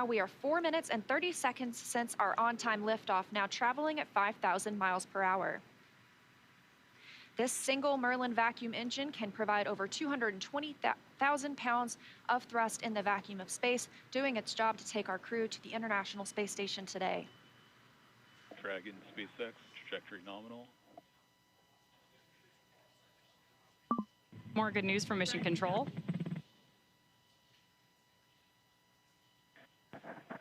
We are 4 minutes and 30 seconds since our on-time liftoff, now traveling at 5,000 miles per hour. This single Merlin vacuum engine can provide over 220,000 pounds of thrust in the vacuum of space, doing its job to take our crew to the International Space Station today. Dragon, SpaceX, trajectory nominal. More good news from Mission Control.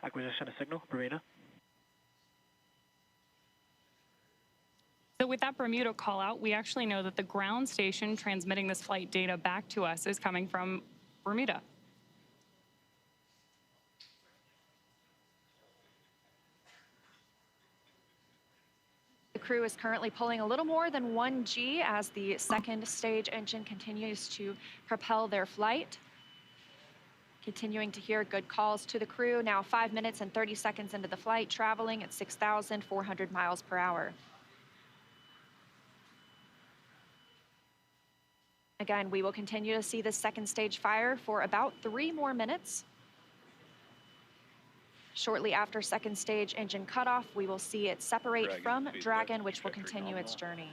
Acquisition of signal, Bermuda. So with that Bermuda call out, we actually know that the ground station transmitting this flight data back to us is coming from Bermuda. The crew is currently pulling a little more than 1G as the second stage engine continues to propel their flight. Continuing to hear good calls to the crew, now 5 minutes and 30 seconds into the flight, traveling at 6,400 miles per hour. Again, we will continue to see the second stage fire for about 3 more minutes. Shortly after second stage engine cutoff, we will see it separate from Dragon, which will continue its journey.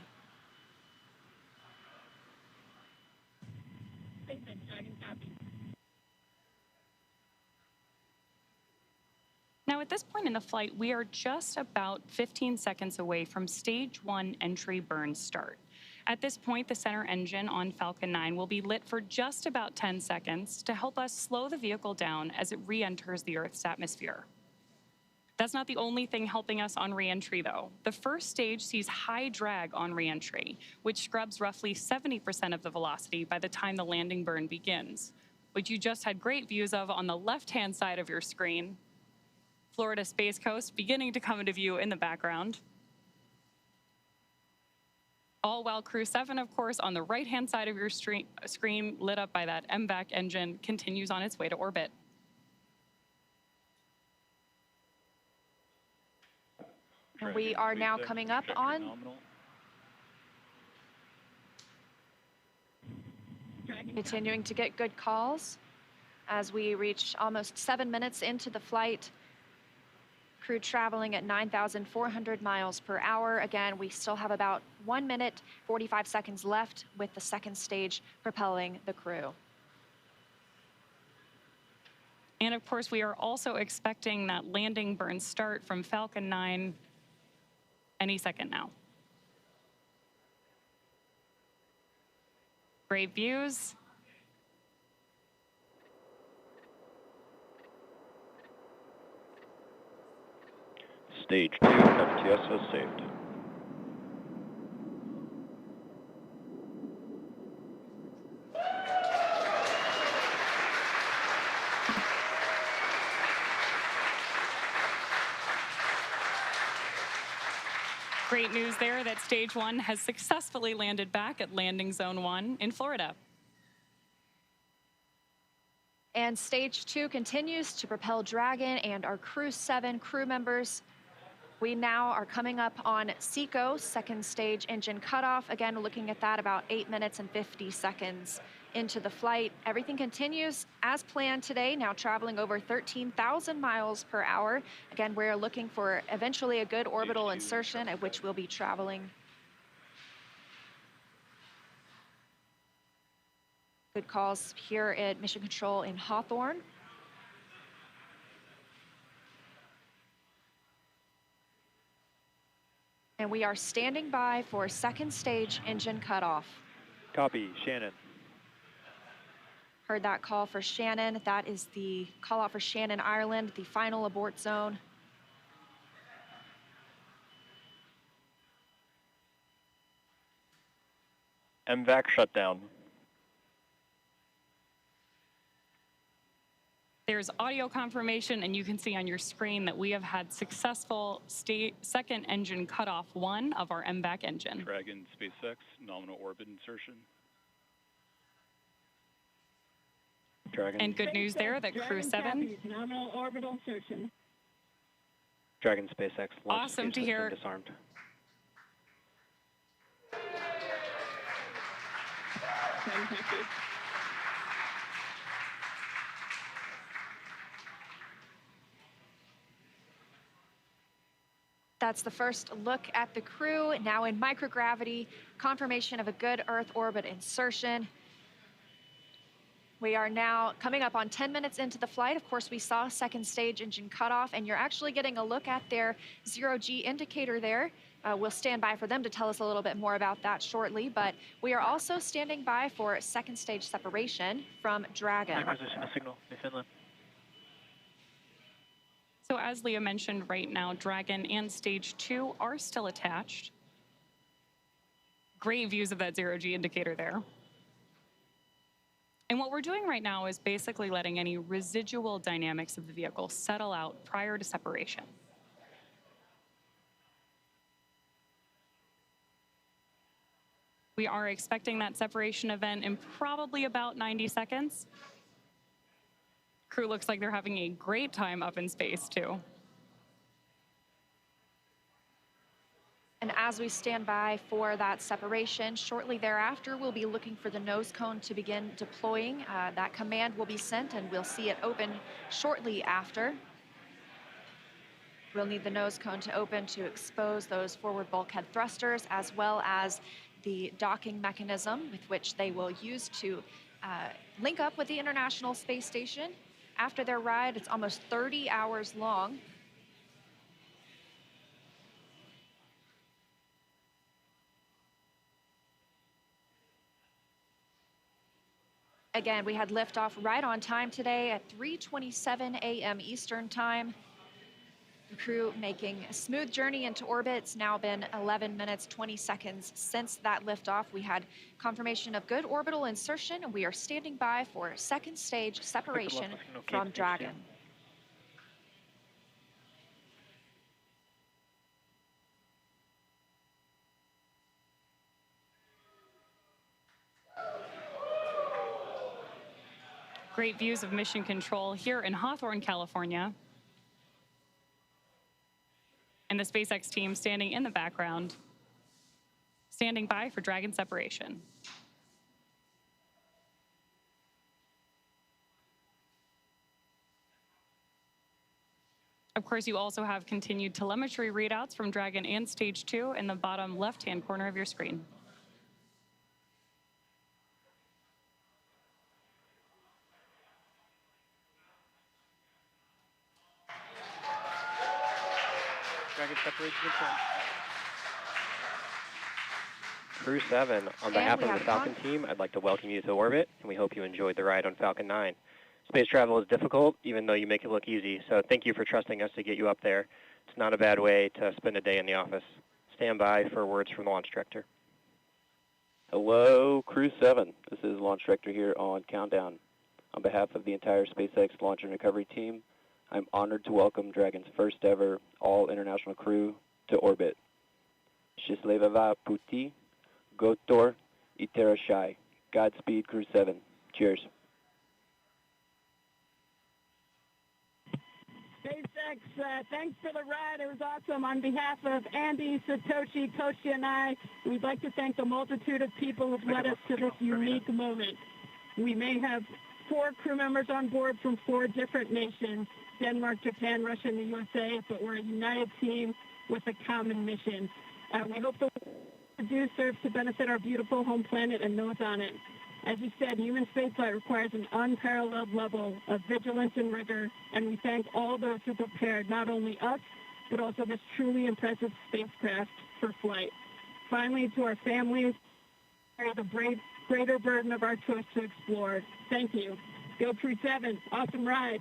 Now, at this point in the flight, we are just about 15 seconds away from stage 1 entry burn start. At this point, the center engine on Falcon 9 will be lit for just about 10 seconds to help us slow the vehicle down as it re-enters the Earth's atmosphere. That's not the only thing helping us on re-entry, though. The first stage sees high drag on re-entry, which scrubs roughly 70% of the velocity by the time the landing burn begins, which you just had great views of on the left-hand side of your screen. Florida Space Coast beginning to come into view in the background. All while crew-7, of course, on the right-hand side of your screen, lit up by that MVAC engine, continues on its way to orbit. And we are now coming up on continuing to get good calls as we reach almost 7 minutes into the flight. Crew traveling at 9,400 miles per hour. Again, we still have about 1 minute, 45 seconds left with the second stage propelling the crew. And of course, we are also expecting that landing burn start from Falcon 9 any second now. Great views. Stage 2 FTSO saved. Great news there that stage 1 has successfully landed back at landing zone 1 in Florida. And stage 2 continues to propel Dragon and our crew-7 crew members. We now are coming up on SECO, second stage engine cutoff. Again, looking at that about 8 minutes and 50 seconds into the flight. Everything continues as planned today, now traveling over 13,000 miles per hour. Again, we're looking for eventually a good orbital insertion at which we'll be traveling. Good calls here at Mission Control in Hawthorne. And we are standing by for second stage engine cutoff. Copy, Shannon. Heard that call for Shannon. That is the call out for Shannon, Ireland, the final abort zone. MVAC shutdown. There's audio confirmation, and you can see on your screen that we have had successful second engine cutoff 1 of our MVAC engine. Dragon, SpaceX, nominal orbit insertion. Dragon. And good news there that crew-7. Nominal orbital insertion. Dragon, SpaceX. Awesome to hear. Disarmed. Fantastic. That's the first look at the crew, now in microgravity, confirmation of a good Earth orbit insertion. We are now coming up on 10 minutes into the flight. Of course, we saw second stage engine cutoff, and you're actually getting a look at their zero-G indicator there. We'll stand by for them to tell us a little bit more about that shortly, but we are also standing by for second stage separation from Dragon. Acquisition of signal, Newfoundland. So as Leah mentioned, right now, Dragon and Stage 2 are still attached. Great views of that zero-G indicator there. And what we're doing right now is basically letting any residual dynamics of the vehicle settle out prior to separation. We are expecting that separation event in probably about 90 seconds. Crew looks like they're having a great time up in space, too. And as we stand by for that separation, shortly thereafter, we'll be looking for the nose cone to begin deploying. That command will be sent, and we'll see it open shortly after. We'll need the nose cone to open to expose those forward bulkhead thrusters, as well as the docking mechanism with which they will use to link up with the International Space Station. After their ride, it's almost 30 hours long. Again, we had liftoff right on time today at 3:27 a.m. Eastern Time. The crew making a smooth journey into orbit. It's now been 11 minutes, 20 seconds since that liftoff. We had confirmation of good orbital insertion, and we are standing by for second stage separation from Dragon. Great views of Mission Control here in Hawthorne, California. And the SpaceX team standing in the background, standing by for Dragon separation. Of course, you also have continued telemetry readouts from Dragon and Stage 2 in the bottom left-hand corner of your screen. Dragon separation confirmed. Crew-7, on behalf of the Falcon team, I'd like to welcome you to orbit, and we hope you enjoyed the ride on Falcon 9. Space travel is difficult, even though you make it look easy, so thank you for trusting us to get you up there. It's not a bad way to spend a day in the office. Stand by for words from the launch director. Hello, Crew-7. This is Launch Director here on Countdown. On behalf of the entire SpaceX Launch and Recovery team, I'm honored to welcome Dragon's first ever all-international crew to orbit. Счастливого пути, Gotor, Iterashai. Godspeed, Crew-7. Cheers. SpaceX, thanks for the ride. It was awesome. On behalf of Andy, Satoshi, Koshi, and I, we'd like to thank the multitude of people who've led us to this unique moment. We may have 4 crew members on board from 4 different nations, Denmark, Japan, Russia, and the USA, but we're a united team with a common mission. We hope the work we do serves to benefit our beautiful home planet and those on it. As you said, human spaceflight requires an unparalleled level of vigilance and rigor, and we thank all those who prepared not only us, but also this truly impressive spacecraft for flight. Finally, to our families, carry the greater burden of our choice to explore. Thank you. Go Crew-7. Awesome ride.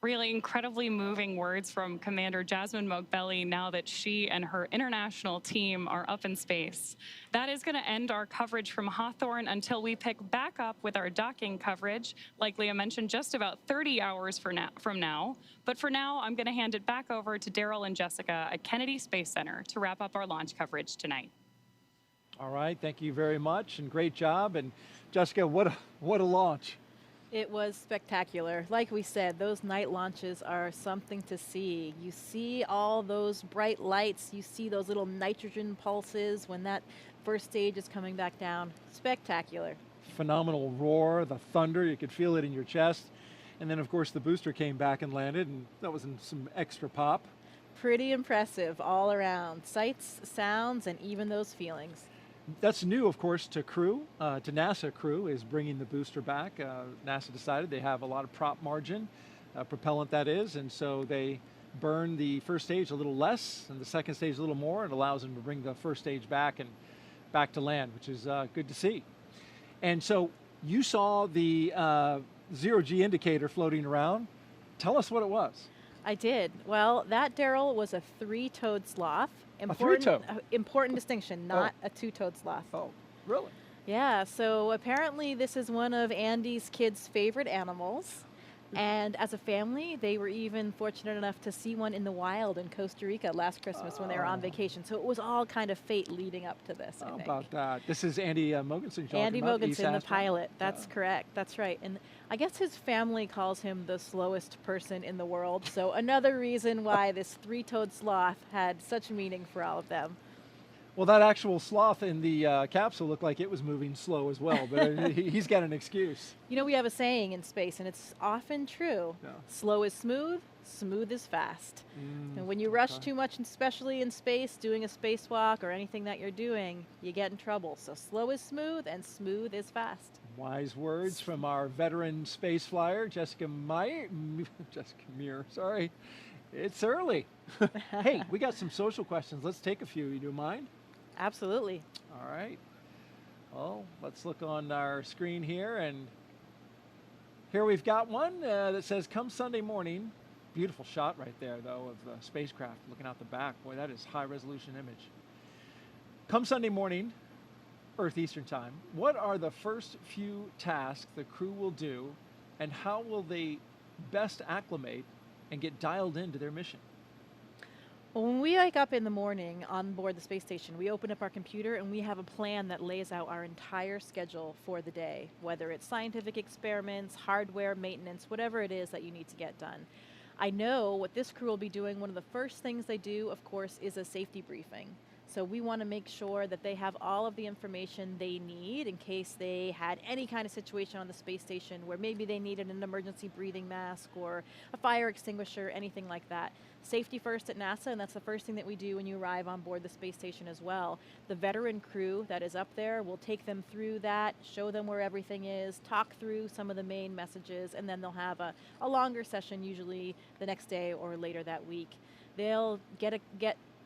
Really incredibly moving words from Commander Jasmine Mogbelli now that she and her international team are up in space. That is going to end our coverage from Hawthorne until we pick back up with our docking coverage, like Leah mentioned, just about 30 hours from now. But for now, I'm going to hand it back over to Daryl and Jessica at Kennedy Space Center to wrap up our launch coverage tonight. All right, thank you very much, and great job. And Jessica, what a launch. It was spectacular. Like we said, those night launches are something to see. You see all those bright lights. You see those little nitrogen pulses when that first stage is coming back down. Spectacular. Phenomenal roar, the thunder. You could feel it in your chest. And then, of course, the booster came back and landed, and that was some extra pop. Pretty impressive all around. Sights, sounds, and even those feelings. That's new, of course, to Crew, to NASA. Crew is bringing the booster back. NASA decided they have a lot of prop margin, propellant that is, and so they burn the first stage a little less and the second stage a little more. It allows them to bring the first stage back and back to land, which is good to see. And so you saw the zero-G indicator floating around. Tell us what it was. I did. Well, that, Daryl, was a three-toed sloth. Three-toed? Important distinction, not a two-toed sloth. Oh, really? Yeah, so apparently this is one of Andy's kids' favorite animals. And as a family, they were even fortunate enough to see one in the wild in Costa Rica last Christmas when they were on vacation. So it was all kind of fate leading up to this, I How think. about that? This is Andy Mogensen. Andy Mogensen, the astronaut. pilot. That's correct. That's right. And I guess his family calls him the slowest person in the world. So another reason why this three-toed sloth had such meaning for all of them. Well, that actual sloth in the capsule looked like it was moving slow as well, but he's got an excuse. You know, we have a saying in space, and it's often true. Yeah. Slow is smooth, smooth is fast. And when you rush too much, especially in space, doing a spacewalk or anything that you're doing, you get in trouble. So slow is smooth, and smooth is fast. Wise words from our veteran space flyer, Jessica Meir, sorry. It's early. Hey, we got some social questions. Let's take a few. You do mind? Absolutely. All right. Well, let's look on our screen here, and here we've got one that says, come Sunday morning. Beautiful shot right there, though, of the spacecraft looking out the back. Boy, that is high-resolution image. Come Sunday morning, Earth Eastern Time, what are the first few tasks the crew will do, and how will they best acclimate and get dialed into their mission? Well, when we wake up in the morning on board the space station, we open up our computer and we have a plan that lays out our entire schedule for the day, whether it's scientific experiments, hardware, maintenance, whatever it is that you need to get done. I know what this crew will be doing. One of the first things they do, of course, is a safety briefing. So we want to make sure that they have all of the information they need in case they had any kind of situation on the space station where maybe they needed an emergency breathing mask or a fire extinguisher, anything like that. Safety first at NASA, and that's the first thing that we do when you arrive on board the space station as well. The veteran crew that is up there will take them through that, show them where everything is, talk through some of the main messages, and then they'll have a longer session usually the next day or later that week. They'll get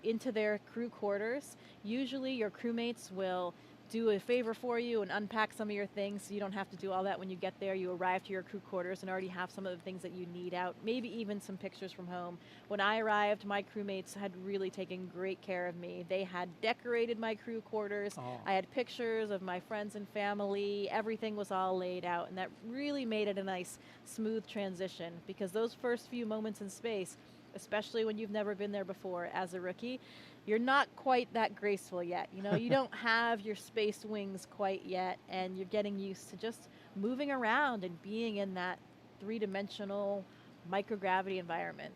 into their crew quarters. Usually your crewmates will do a favor for you and unpack some of your things so you don't have to do all that when you get there. You arrive to your crew quarters and already have some of the things that you need out, maybe even some pictures from home. When I arrived, my crewmates had really taken great care of me. They had decorated my crew quarters. I had pictures of my friends and family. Everything was all laid out, and that really made it a nice, smooth transition, because those first few moments in space, especially when you've never been there before as a rookie, you're not quite that graceful yet. You know, you don't have your space wings quite yet, and you're getting used to just moving around and being in that three-dimensional microgravity environment.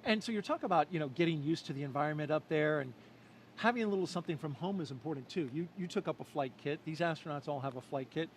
And so you're talking about, you know, getting used to the environment up there, and having a little something from home is important too. You took up a flight kit. These astronauts all have a flight kit.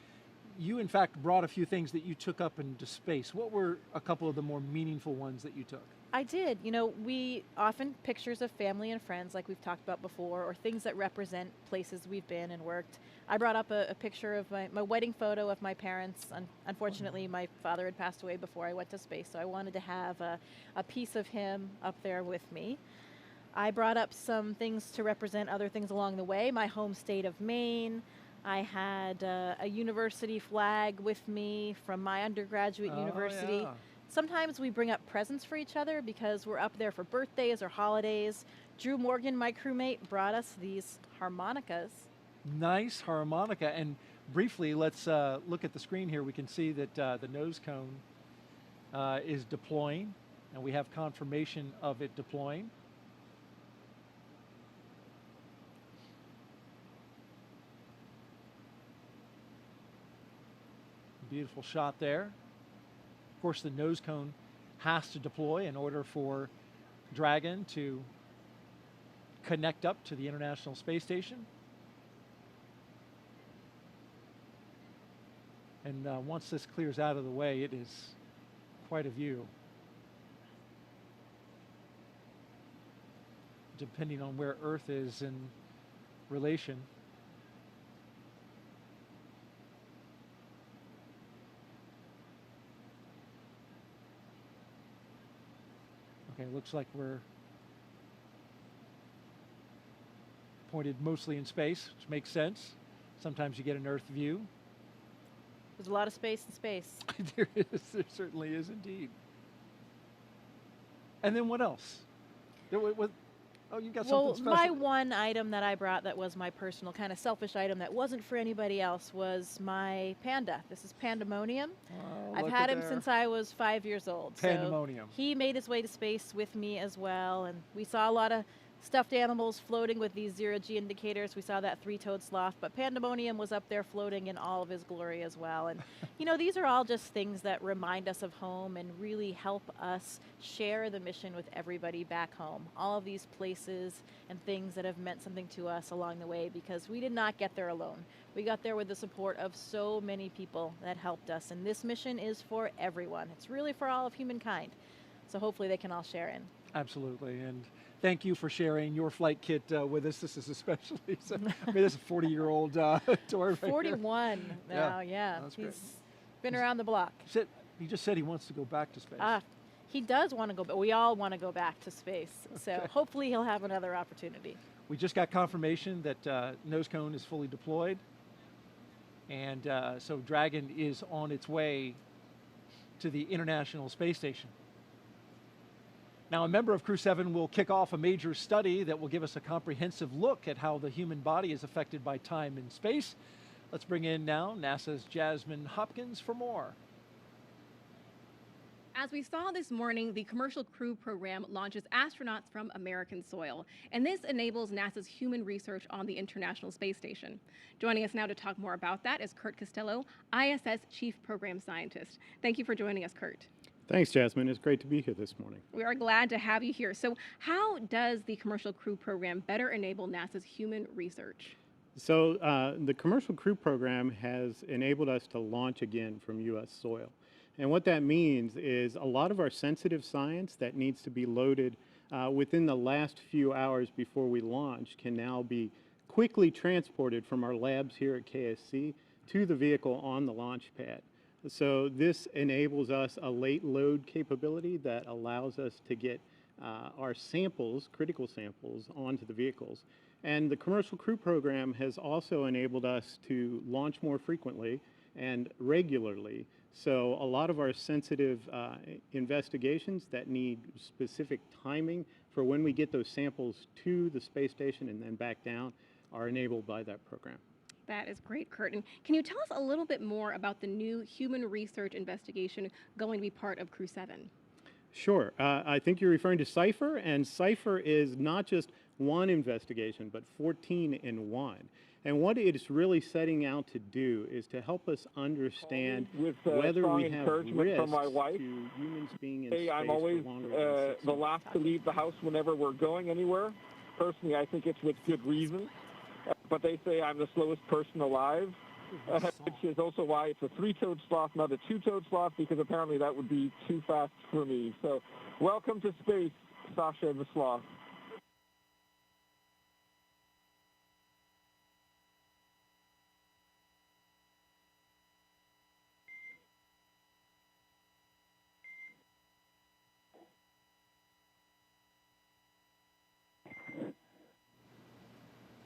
You, in fact, brought a few things that you took up into space. What were a couple of the more meaningful ones that you took? I did. You know, we often pictures of family and friends, like we've talked about before, or things that represent places we've been and worked. I brought up a picture of my wedding photo of my parents. Unfortunately, my father had passed away before I went to space, so I wanted to have a piece of him up there with me. I brought up some things to represent other things along the way. My home state of Maine. I had a university flag with me from my undergraduate university. Yeah. Sometimes we bring up presents for each other because we're up there for birthdays or holidays. Drew Morgan, my crewmate, brought us these harmonicas. Nice harmonica. And briefly, let's look at the screen here. We can see that the nose cone is deploying, and we have confirmation of it deploying. Beautiful shot there. Of course, the nose cone has to deploy in order for Dragon to connect up to the International Space Station. And once this clears out of the way, it is quite a view. Depending on where Earth is in relation. Okay, looks like we're pointed mostly in space, which makes sense. Sometimes you get an Earth view. There's a lot of space in space. There is. There certainly is indeed. And then what else? Oh, you got something special. My one item that I brought that was my personal kind of selfish item that wasn't for anybody else was my panda. This is Pandemonium. Oh, I've had him since I was 5 years old. Pandemonium. So he made his way to space with me as well, and we saw a lot of stuffed animals floating with these zero-G indicators. We saw that three-toed sloth, but Pandemonium was up there floating in all of his glory as well. And, you know, these are all just things that remind us of home and really help us share the mission with everybody back home. All of these places and things that have meant something to us along the way, because we did not get there alone. We got there with the support of so many people that helped us. And this mission is for everyone. It's really for all of humankind. So hopefully they can all share in. Absolutely. And thank you for sharing your flight kit with us. This is especially, I mean, this is a 40-year-old tour. 41 now, yeah. He's been around the block. He just said he wants to go back to space. He does want to go, but we all want to go back to space. So hopefully he'll have another opportunity. We just got confirmation that nose cone is fully deployed. And so Dragon is on its way to the International Space Station. Now, a member of crew-7 will kick off a major study that will give us a comprehensive look at how the human body is affected by time and space. Let's bring in now NASA's Jasmine Hopkins for more. As we saw this morning, the Commercial Crew program launches astronauts from American soil, and this enables NASA's human research on the International Space Station. Joining us now to talk more about that is Kurt Costello, ISS Chief Program Scientist. Thank you for joining us, Kurt. Thanks, Jasmine. It's great to be here this morning. We are glad to have you here. So how does the Commercial Crew program better enable NASA's human research? So the Commercial Crew program has enabled us to launch again from U.S. soil. And what that means is a lot of our sensitive science that needs to be loaded within the last few hours before we launch can now be quickly transported from our labs here at KSC to the vehicle on the launch pad. So this enables us a late load capability that allows us to get our samples, critical samples, onto the vehicles. And the Commercial Crew program has also enabled us to launch more frequently and regularly. So a lot of our sensitive investigations that need specific timing for when we get those samples to the space station and then back down are enabled by that program. That is great, Kurt. And can you tell us a little bit more about the new human research investigation going to be part of crew-7? Sure. I think you're referring to CIPHER, and CIPHER is not just one investigation, but 14 in one. And what it is really setting out to do is to help us understand whether we have risks from my wife. to humans being in space I'm always for longer than 6 the last to leave the house whenever we're going anywhere. Personally, I think it's with good reason. But they say I'm the slowest person alive, which is also why it's a three-toed sloth, not a two-toed sloth, because apparently that would be too fast for me. So welcome to space, Sasha the sloth.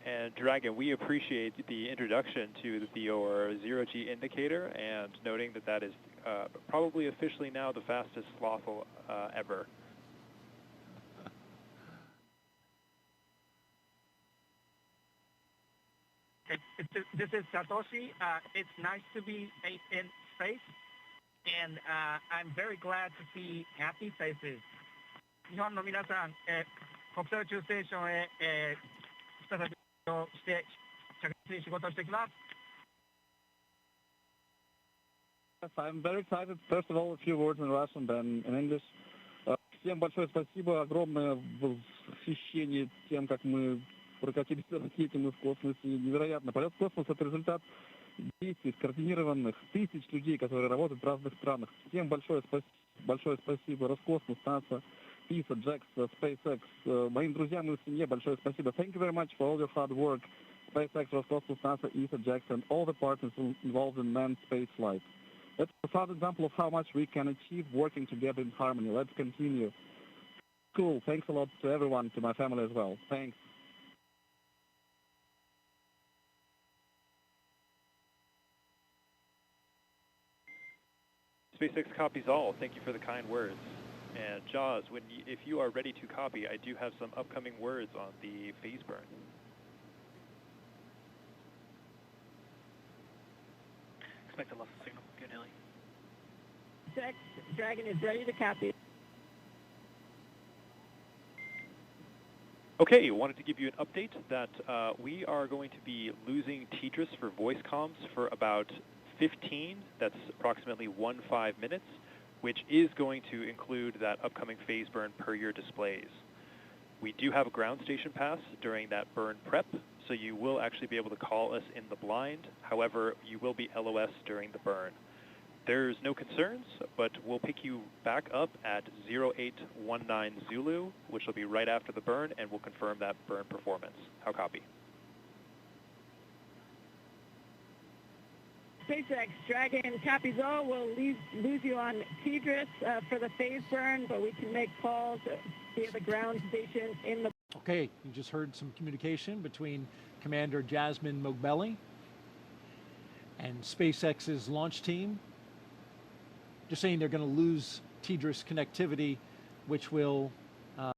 And Dragon, we appreciate the introduction to your zero-G indicator and noting that that is probably officially now the fastest sloth ever. This is Satoshi. It's nice to be in space, and I'm very glad to see happy faces. 日本の皆さん、国際宇宙ステーションへ、再びして着実に仕事をしてきます。 Yes, I'm very excited. First of all, a few words in Russian, then in English. Всем большое спасибо, огромное восхищение тем, как мы прокатились на ракете, мы в космосе. Невероятно. Полет в космос – это результат действий, скоординированных тысяч людей, которые работают в разных странах. Всем большое спасибо Роскосмос, НАСА, ESA, JAXA, SpaceX. Моим друзьям и семье большое спасибо. Thank you very much for all your hard work. SpaceX, Roscosmos, NASA, ESA, JAXA, and all the partners involved in manned space flight. That's a proud example of how much we can achieve working together in harmony. Let's continue. Cool. Thanks a lot to everyone, to my family as well. Thanks. SpaceX copies all. Thank you for the kind words. And Jaws, if you are ready to copy, I do have some upcoming words on the phase burn. Expect a loss of signal. Good, Hilly. Check. Dragon is ready to copy. Okay, wanted to give you an update that we are going to be losing TDRS for voice comms for about 15, that's approximately 15 minutes, which is going to include that upcoming phase burn per your displays. We do have a ground station pass during that burn prep, so you will actually be able to call us in the blind. However, you will be LOS during the burn. There's no concerns, but we'll pick you back up at 0819 Zulu, which will be right after the burn, and we'll confirm that burn performance. How copy? SpaceX, Dragon copies all. We'll lose you on TDRS for the phase burn, but we can make calls via the ground station in the... Okay, you just heard some communication between Commander Jasmine Mogbelli and SpaceX's launch team. Just saying they're going to lose TDRS connectivity, which will